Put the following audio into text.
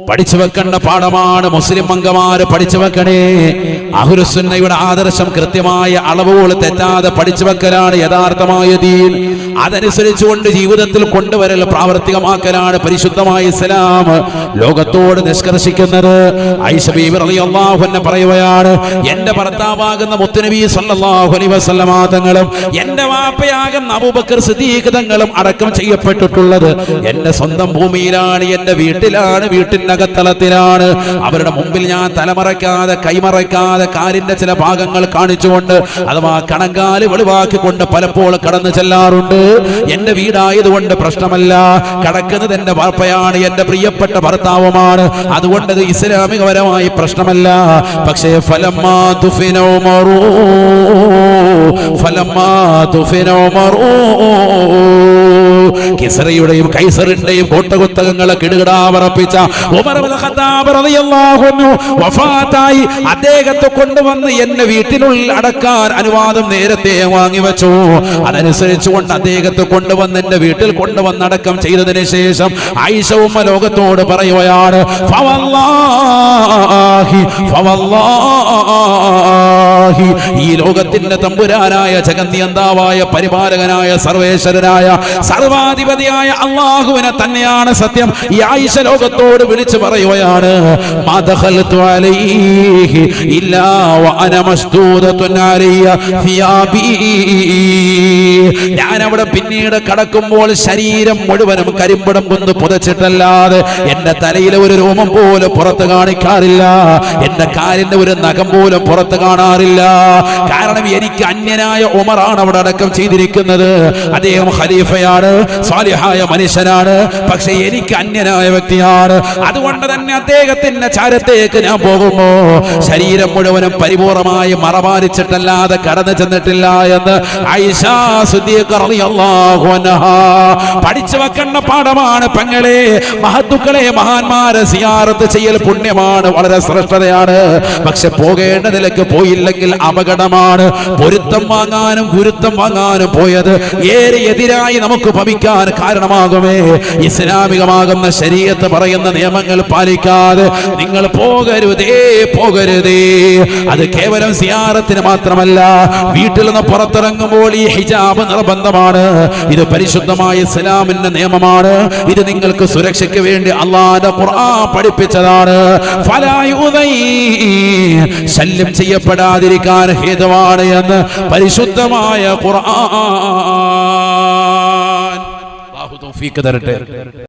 പഠിച്ചു വെക്കേണ്ട പാഠമാണ്. മുസ്ലിം അംഗമാര് പഠിച്ചു വെക്കണേ. അഹ്ലുസുന്നയുടെ ആദർശം കൃത്യമായ അളവുകൾ തെറ്റാതെ പഠിച്ചു വെക്കലാണ് യഥാർത്ഥമായ ദീൻ. അതനുസരിച്ചുകൊണ്ട് ജീവിതത്തിൽ കൊണ്ടുവരൽ പ്രാവർത്തികമാക്കലാണ് പരിശുദ്ധമായ ഇസ്ലാം ലോകത്തോട് നിഷ്കർഷിക്കുന്നത്. ആയിഷ ബീവി റളിയല്ലാഹു അൻഹ പറയുകയാണ്, എന്റെ ഭർത്താവാകുന്ന മുത്തുനബി സല്ലല്ലാഹു അലൈഹി വസല്ലമ തങ്ങളും എന്റെ വാപ്പയാകുന്ന അബൂബക്കർ സിദ്ദീഖ് തങ്ങളും അടക്കം ചെയ്യപ്പെട്ടിട്ടുള്ളത് എന്റെ സ്വന്തം ഭൂമിയിലാണ്, എന്റെ വീട്ടിലാണ്, വീട്ടിനകത്തളത്തിലാണ്. അവരുടെ മുമ്പിൽ ഞാൻ തലമറയ്ക്കാതെ കൈമറയ്ക്കാതെ കാലിന്റെ ചില ഭാഗങ്ങൾ കാണിച്ചുകൊണ്ട് അഥവാ കണങ്കാല് വെളിവാക്കിക്കൊണ്ട് പലപ്പോൾ കടന്നു ചെല്ലാറുണ്ട്. എന്റെ വീടായതുകൊണ്ട് പ്രശ്നമല്ല, കടക്കുന്നത് എന്റെ വാപ്പയാണ്, എന്റെ പ്രിയപ്പെട്ട ഭർത്താവുമാണ്, അതുകൊണ്ട് അത് ഇസ്ലാമികപരമായി പ്രശ്നമല്ല. പക്ഷേ ഫലമ്മാ തുഫിന ഉമറു കിസ്റയുടെയും കൈസറിന്റെയും കോട്ടകുത്തകങ്ങളെ കിടുകിടാവറപ്പിച്ച ഉമർ ഇബ്നുൽ ഖത്താബ് റളിയല്ലാഹു അൻഹു വഫാത്തായി. അദ്ദേഹത്തെ കൊണ്ടുവന്ന് എന്നെ വീട്ടിനുള്ളിൽ അടക്കാൻ അനുവാദം നേരത്തെ വാങ്ങിവെച്ചു. അതനുസരിച്ചുകൊണ്ട് അദ്ദേഹത്തെ കൊണ്ടുവന്ന് എന്റെ വീട്ടിൽ കൊണ്ടുവന്ന് അടക്കം ചെയ്തതിനു ശേഷം ആയിഷ ഉമ്മ ലോകത്തോട് പറയുകയാണ്, ഈ ലോകത്തിന്റെ തമ്പുരാനായ ജഗന്നിയന്താവായ പരിപാലകനായ സർവേശ്വരനായ സർവാധിപതിയായ അല്ലാഹുവിനെ തന്നെയാണ് സത്യം. ഈ ആയിഷ ലോകത്തോട് വിളിച്ചു പറയുകയാണ്, ഞാൻ അവിടെ പിന്നീട് കടക്കുമ്പോൾ ശരീരം മുഴുവനും കരിമ്പടം കൊണ്ട് പുതച്ചിട്ടല്ലാതെ എന്റെ തലയിലെ ഒരു രോമം പോലും പുറത്ത് കാണിക്കാറില്ല, എന്റെ കാലിന്റെ ഒരു നഖം പോലും പുറത്ത് കാണാറില്ല. കാരണം എനിക്ക് അന്യനായ ഉമറാണ് അവിടെ അടക്കം ചെയ്തിരിക്കുന്നത്. അദ്ദേഹം ഖലീഫയാണ്, സാലിഹായ മനുഷ്യനാണ്, പക്ഷെ എനിക്ക് അന്യനായ വ്യക്തിയാണ്. അതുകൊണ്ട് തന്നെ അദ്ദേഹത്തിന്റെ ചാരത്തേക്ക് ഞാൻ പോകുമ്പോ ശരീരം മുഴുവനും പരിപൂർണമായി മറമാരിച്ചിട്ടല്ലാതെ കടന്നു ചെന്നിട്ടില്ല എന്ന് ആയിഷ സിദ്ദീഖ റളിയല്ലാഹു അൻഹാ പഠിച്ചു വെക്കേണ്ട പാഠമാണ്. പെങ്ങളെ, മഹത്തുക്കളെ, മഹാന്മാരെ സിയാറത്ത് ചെയ്യൽ പുണ്യമാണ്, വളരെ ശ്രേഷ്ഠതയാണ്. പക്ഷെ പോകേണ്ടതിലേക്ക് പോയില്ലെങ്കിൽ അപകടമാണ്. പൊരുത്തം വാങ്ങാനും ഗുരുത്തം വാങ്ങാനും പോയത് ഏറെ എതിരായി നമുക്ക് ഭവിക്കാൻ കാരണമാകുമേ. ഇസ്ലാമികമാകുന്ന ശരീഅത്ത് പറയുന്ന നിയമങ്ങൾ പാലിക്കാതെ നിങ്ങൾ പോകരുതേ, പോകരുതേ. അത് കേവലം സിയാറത്തിന് മാത്രമല്ല, വീട്ടിൽ നിന്ന് പുറത്തിറങ്ങുമ്പോൾ ഈ ഹിജാബ് നിർബന്ധമാണ്. ഇത് പരിശുദ്ധമായ ഇസ്ലാമിന്റെ നിയമമാണ്. ഇത് നിങ്ങൾക്ക് സുരക്ഷയ്ക്ക് വേണ്ടി അല്ലാഹുവിന്റെ ഖുർആൻ പഠിപ്പിച്ചതാണ്. ശല്യം ചെയ്യപ്പെടാതിരിക്കാൻ ഹേതുവാണ് എന്ന് പരിശുദ്ധമായ ഖുർആൻ. അല്ലാഹു തൗഫീഖ് തരട്ടെ.